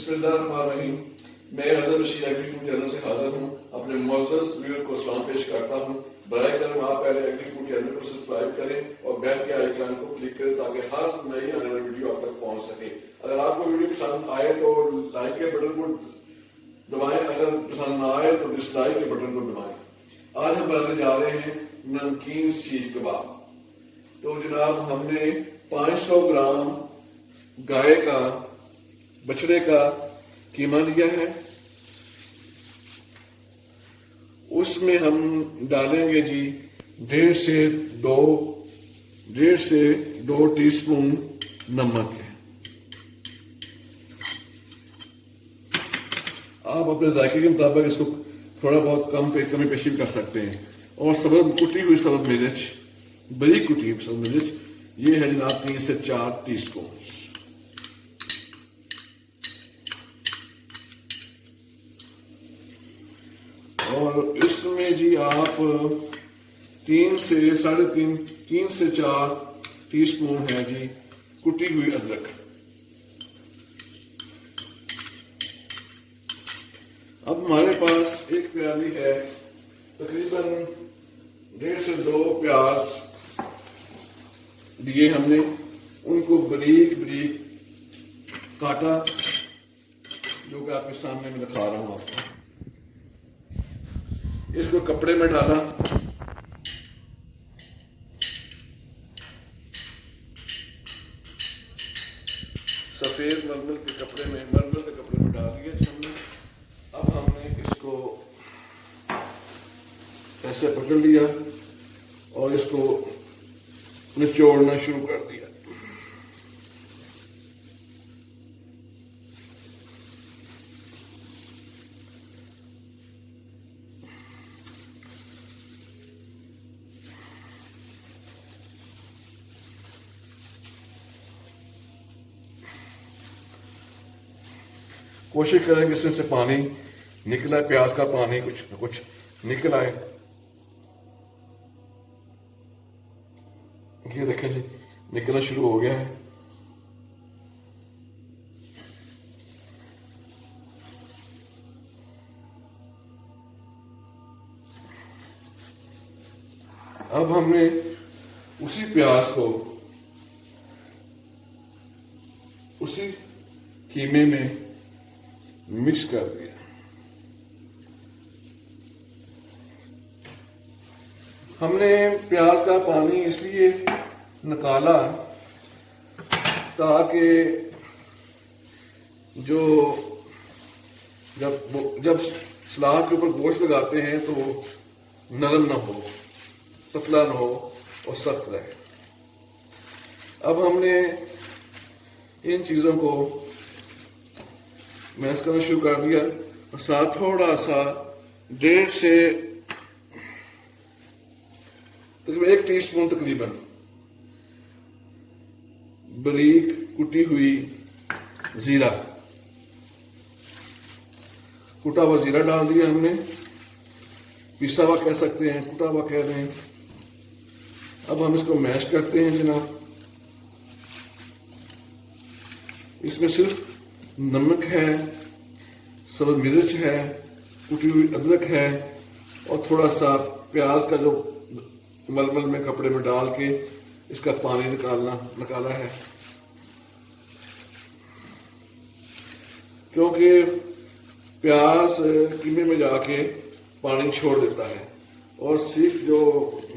बिस्मिल्लाहिर्रहमानिर्रहीम। मैं Azhar Bashir agri food channel से हाजिर हूँ। अपने मुअज़्ज़ज़ व्यूअर्स को सलाम पेश करता हूँ। बराए करम आप पहले एग्री फूड चैनल को सब्सक्राइब करें और बेल के आइकन को क्लिक करें ताकि हर नई आने वाली वीडियो आप तक पहुँच सके। अगर आपको वीडियो पसंद आए तो लाइक के बटन को दबाएं, अगर पसंद ना आए तो डिसलाइक के बटन को दबाएं। आज हम बनाने जा रहे हैं नमकीन सीख कबाब। तो जनाब हमने 500 ग्राम गाय का बछड़े का कीमा लिया है। उसमें हम डालेंगे जी 1.5 से 2 टीस्पून नमक है। आप अपने जायके के मुताबिक इसको थोड़ा बहुत कमी पेशी भी कर सकते हैं। और कुटी हुई सबज मिर्च, बरीक कुटी हुई सबज मिर्च, ये है जनाब 3 से 4 टीस्पून। और इसमें जी आप 3 से 4 टीस्पून है जी कुटी हुई अदरक। अब हमारे पास एक प्याली है, तकरीबन 1.5 से 2 प्याज लिए हमने, उनको बारीक बारीक काटा, जो कि आपके सामने मैं दिखा रहा हूं आपको। इसको कपड़े में डाला, सफेद मलमल के कपड़े में डाल दिया हमने। अब हमने इसको ऐसे पकड़ लिया और इसको निचोड़ना शुरू कर दिया। कोशिश करें कि इसमें से पानी निकला, प्याज का पानी कुछ निकल आए। ये देखें जी, निकलना शुरू हो गया है। अब हमने उसी प्याज को उसी कीमे में मिक्स कर दिया। हमने प्याज का पानी इसलिए निकाला ताकि जो जब सलाद के ऊपर गोश्त लगाते हैं तो नरम ना हो, पतला ना हो और सख्त रहे। अब हमने इन चीज़ों को मैश करना शुरू कर दिया और साथ थोड़ा सा 1.5 से तकरीबन 1 टीस्पून तकरीबन बारीक कुटी हुई जीरा, कुटा हुआ जीरा डाल दिया हमने। पिसा हुआ कह सकते हैं, कुटा हुआ कह रहे हैं। अब हम इसको मैश करते हैं जनाब। इसमें सिर्फ नमक है, सब्ज मिर्च है, कुटी हुई अदरक है और थोड़ा सा प्याज का जो मलमल में कपड़े में डाल के इसका पानी निकाला है, क्योंकि प्याज कीमे में जाके पानी छोड़ देता है और सीख जो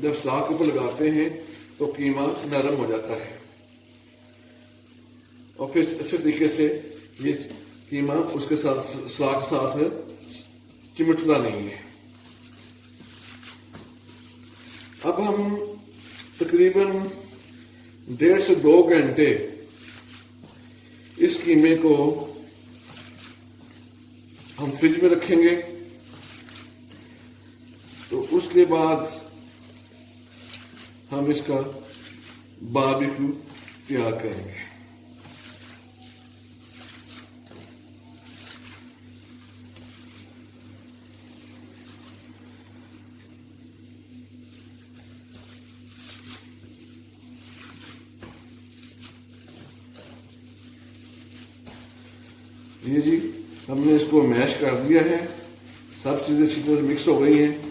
जब साग के ऊपर लगाते हैं तो कीमा नरम हो जाता है और फिर अच्छे तरीके से ये कीमा उसके साथ साग के साथ चिमटता नहीं है। अब हम तकरीबन 1.5 से 2 घंटे इस कीमे को हम फ्रिज में रखेंगे। तो उसके बाद हम इसका बारबेक्यू तैयार करेंगे। ये जी हमने इसको मैश कर दिया है, सब चीज़ें अच्छी तरह से मिक्स हो गई हैं।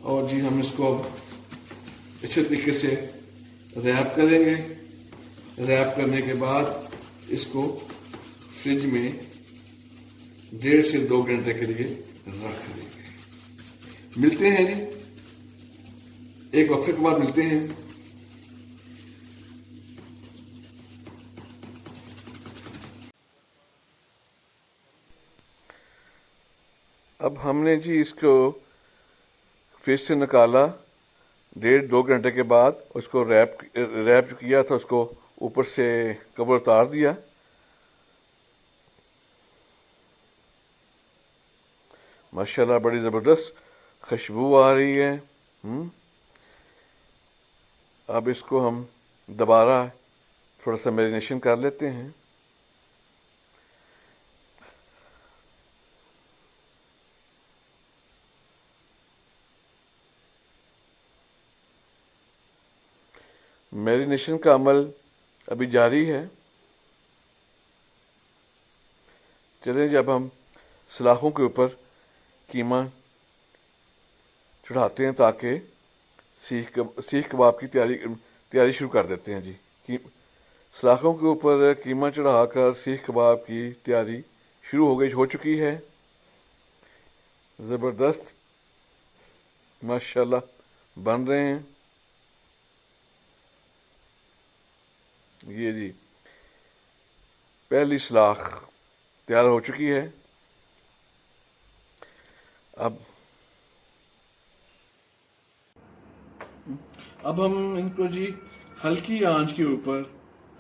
और जी हम इसको अब अच्छे तरीके से रैप करेंगे। रैप करने के बाद इसको फ्रिज में 1.5 से 2 घंटे के लिए रख देंगे। मिलते हैं जी, एक वक्फे के बाद मिलते हैं। अब हमने जी इसको फ्रिज से निकाला 1.5-2 घंटे के बाद। उसको रैप जो किया था उसको ऊपर से कवर उतार दिया। माशाल्लाह बड़ी ज़बरदस्त खुशबू आ रही है। अब इसको हम दोबारा थोड़ा सा मैरिनेशन कर लेते हैं। मैरिनेशन का अमल अभी जारी है। चलें जब हम सलाखों के ऊपर कीमा चढ़ाते हैं ताकि सीख कबाब की तैयारी शुरू कर देते हैं जी। सलाखों के ऊपर कीमा चढ़ाकर सीख कबाब की तैयारी शुरू हो चुकी है। ज़बरदस्त माशाल्लाह बन रहे हैं। ये जी पहली सलाख तैयार हो चुकी है। अब हम इनको जी हल्की आंच के ऊपर,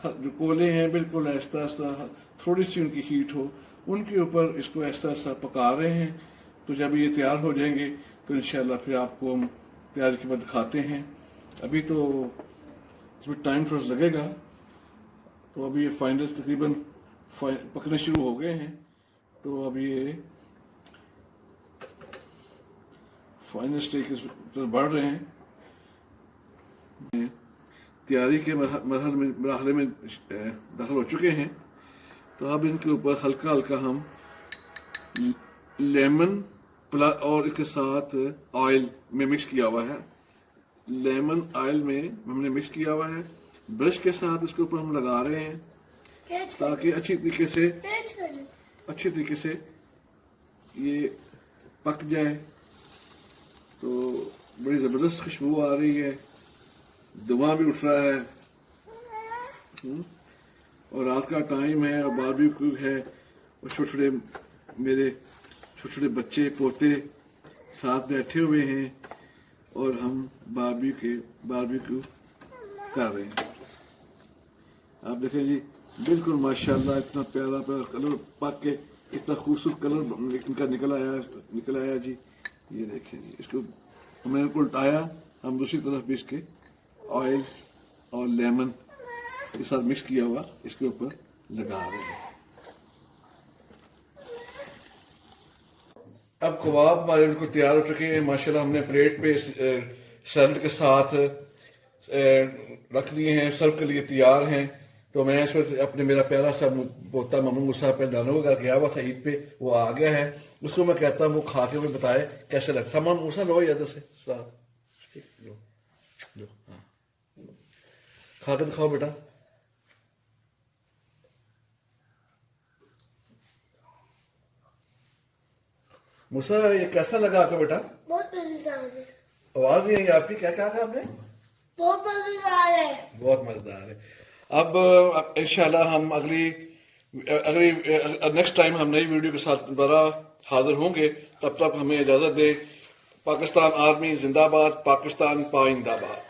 जो कोले हैं बिल्कुल ऐसा ऐसा थोड़ी सी उनकी हीट हो, उनके ऊपर इसको ऐसा ऐसा पका रहे हैं। तो जब ये तैयार हो जाएंगे तो इंशाल्लाह फिर आपको हम तैयारी के बाद दिखाते हैं। अभी तो इसमें टाइम थोड़ा लगेगा। तो अभी ये फाइनल तकरीबन पकने शुरू हो गए हैं। तो अब ये फाइनल स्टेज की तरफ बढ़ रहे हैं। तैयारी के मरहले में दाखिल हो चुके हैं। तो अब इनके ऊपर हल्का हल्का हम लेमन और इसके साथ ऑयल में मिक्स किया हुआ है। लेमन ऑयल में हमने मिक्स किया हुआ है। ब्रश के साथ इसके ऊपर हम लगा रहे हैं ताकि अच्छी तरीके से ये पक जाए। तो बड़ी ज़बरदस्त खुशबू आ रही है, धुआं भी उठ रहा है। और रात का टाइम है और बारबेक्यू है और मेरे छोटे छोटे बच्चे पोते साथ बैठे हुए हैं और हम बारबेक्यू कर रहे हैं। आप देखें जी बिल्कुल माशाल्लाह इतना प्यारा प्यारा कलर पक के इतना खूबसूरत कलर इनका निकल आया जी। ये देखें जी, इसको हमने उल्टाया, हम दूसरी तरफ भी इसके ऑयल और लेमन के साथ मिक्स किया हुआ इसके ऊपर लगा रहे हैं। अब कबाब हमारे बिल्कुल तैयार हो चुके हैं माशाल्लाह। हमने प्लेट पे सैलड के साथ रख दिए हैं, सर्व के लिए तैयार हैं। तो मैं इस वक्त अपने मेरा प्यारा सा पोता मामू मूसा पे नानू का गया हुआ था ईद पे, वो आ गया है। उसको मैं कहता हूँ वो खा के मुझे बताए कैसे लगता। मामू मूसा लो याद से साथ लो, हाँ खा के दिखाओ बेटा। मूसा ये कैसा लगा आपको बेटा? बहुत मजेदार है। आवाज नहीं आई आपकी, क्या कहा था आपने? बहुत मजेदार है। बहुत मजेदार है। अब इंशाल्लाह हम अगली नेक्स्ट टाइम हम नई वीडियो के साथ दोबारा हाजिर होंगे। तब तक हमें इजाजत दे। पाकिस्तान आर्मी जिंदाबाद, पाकिस्तान पाइंदाबाद।